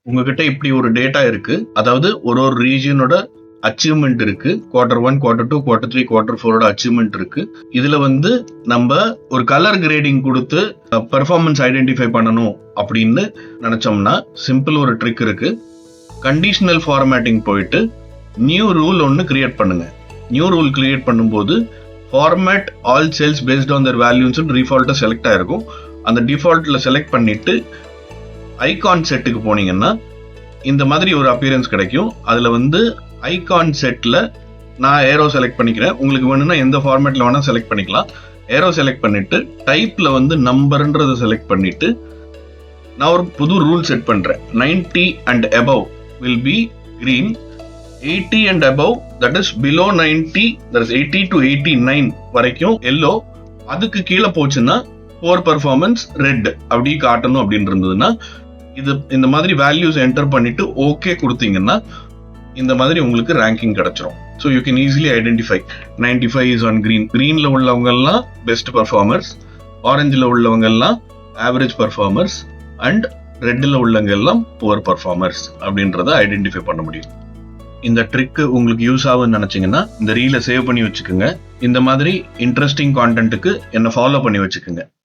உங்ககிட்ட இப்படி ஒரு டேட்டா இருக்கு, அதாவது ஒரு ரீஜியனோட அச்சீவ்மெண்ட் இருக்கு, Q1, Q2, Q3, Q4 achievement இருக்கு. இதுல நம்ம ஒரு கலர் கிரேடிங் கொடுத்து பெர்ஃபார்மன்ஸ் ஐடென்டிஃபை பண்ணணும் அப்படின்னு நினைச்சோம்னா சிம்பிள் ஒரு ட்ரிக் இருக்கு. கண்டிஷனல் ஃபார்மேட்டிங் போயிட்டு நியூ ரூல் ஒன்று கிரியேட் பண்ணுங்க. நியூ ரூல் கிரியேட் பண்ணும்போது format all cells based on their values டிஃபால்ட்டா செலக்ட் ஆயிருக்கும். அந்த டிஃபால்ட்ல செலக்ட் பண்ணிட்டு ஐகான் செட்டுக்கு போனீங்கன்னா இந்த மாதிரி ஒரு அப்பியரன்ஸ் கிடைக்கும். அதுல ஐகான் செட்ல நான் ஏரோ செலக்ட் பண்ணிக்கிறேன். உங்களுக்கு வேணும்னா எந்த ஃபார்மேட்ல வேணா செலக்ட் பண்ணிக்கலாம். ஏரோ செலக்ட் பண்ணிட்டு டைப்ல நம்பர்ன்றதை செலக்ட் பண்ணிட்டு நான் ஒரு புது ரூல் செட் பண்றேன். 90 and above will be green, 80 and above, that is below 90, that is 80 to 89 வரைக்கும் yellow, அதுக்கு கீழே போச்சுன்னா poor performance red அப்படி காட்டணும் அப்படின்னு இருந்ததுன்னா இந்த மாதிரி வேல்யூஸ் என்டர் பண்ணிட்டு ஓகே கொடுத்தீங்கன்னா இந்த மாதிரி உங்களுக்கு ரேங்கிங் கிடைச்சிரும். So you can easily identify 95 is on green. கிரீன்ல உள்ளவங்க எல்லாம் பெஸ்ட் பர்ஃபார்மர்ஸ், ஆரஞ்சில் உள்ளவங்க எல்லாம் ஆவரேஜ் பர்ஃபார்மர்ஸ் அண்ட் ரெட்டில் உள்ளவங்க எல்லாம் புவர் பர்ஃபார்மர்ஸ் அப்படின்றத ஐடென்டிஃபை பண்ண முடியும். இந்த ட்ரிக் உங்களுக்கு யூஸ் ஆகும்னு நினைச்சீங்கன்னா இந்த ரீலை சேவ் பண்ணி வச்சுக்கோங்க. இந்த மாதிரி இன்ட்ரெஸ்டிங் கான்டென்ட்டுக்கு என்ன ஃபாலோ பண்ணி வச்சுக்கோங்க.